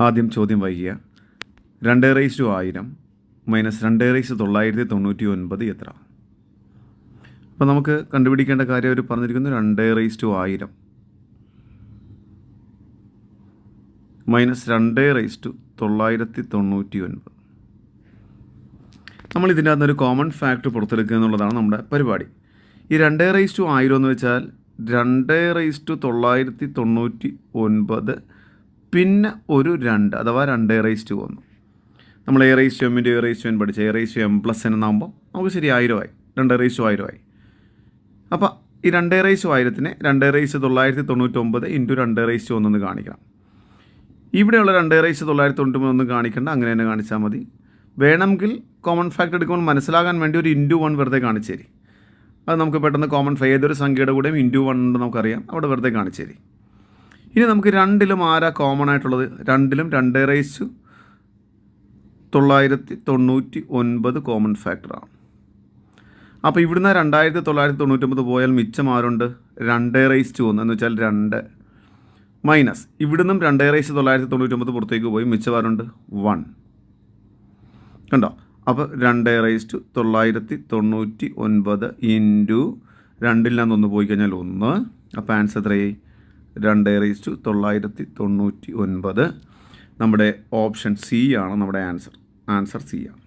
ആദ്യം ചോദ്യം വായിക്കുക. 2/1000 മൈനസ് 2/999 എത്ര? അപ്പോൾ നമുക്ക് കണ്ടുപിടിക്കേണ്ട കാര്യം അവർ പറഞ്ഞിരിക്കുന്നു 2/1000 മൈനസ് 2/999. നമ്മൾ ഇതിൻ്റെ അകത്തൊരു കോമൺ ഫാക്ടർ പുറത്തെടുക്കുക എന്നുള്ളതാണ് നമ്മുടെ പരിപാടി. ഈ 2/1000 എന്ന് വെച്ചാൽ 2/999 പിന്നെ ഒരു 2 അഥവാ 2/1. നമ്മൾ a/m × a/n പഠിച്ച a/m+n എന്നാകുമ്പോൾ നമുക്ക് ശരി 1000 ആയി, 2/1000 ആയി. അപ്പോൾ ഈ 2/1000നെ 2/999 ഇൻറ്റു 2/1 എന്ന് കാണിക്കണം. ഇവിടെയുള്ള 2/999 കാണിക്കേണ്ട, അങ്ങനെ തന്നെ കാണിച്ചാൽ മതി. വേണമെങ്കിൽ കോമൺ ഫാക്ടർ എടുക്കുമ്പോൾ മനസ്സിലാകാൻ വേണ്ടി ഒരു ഇൻറ്റു 1 വെറുതെ കാണിച്ചു തരി. അത് നമുക്ക് പെട്ടെന്ന് കോമൺ ഏതൊരു സംഖ്യയുടെ കൂടെയും ഇൻറ്റു 1 ഉണ്ട് നമുക്കറിയാം, അവിടെ വെറുതെ കാണിച്ചു തരി. ഇനി നമുക്ക് രണ്ടിലും ആരാ കോമൺ ആയിട്ടുള്ളത്? രണ്ടിലും 2/999 കോമൺ ഫാക്ടറാണ്. അപ്പോൾ ഇവിടുന്ന് 2/999 പോയാൽ മിച്ചം ആരുണ്ട്? 2/1 എന്ന് വെച്ചാൽ 2 മൈനസ് ഇവിടുന്നും 2/999 പുറത്തേക്ക് പോയി മിച്ചം ആരുണ്ട്? 1. കണ്ടോ? അപ്പോൾ 2/999 ഇൻറ്റു 2ൽ നിന്ന് 1 പോയി കഴിഞ്ഞാൽ 1. അപ്പോൾ ആൻസർ എത്രയായി? 2/999. നമ്മുടെ ഓപ്ഷൻ സി ആണ് നമ്മുടെ ആൻസർ. ആൻസർ സി ആണ്.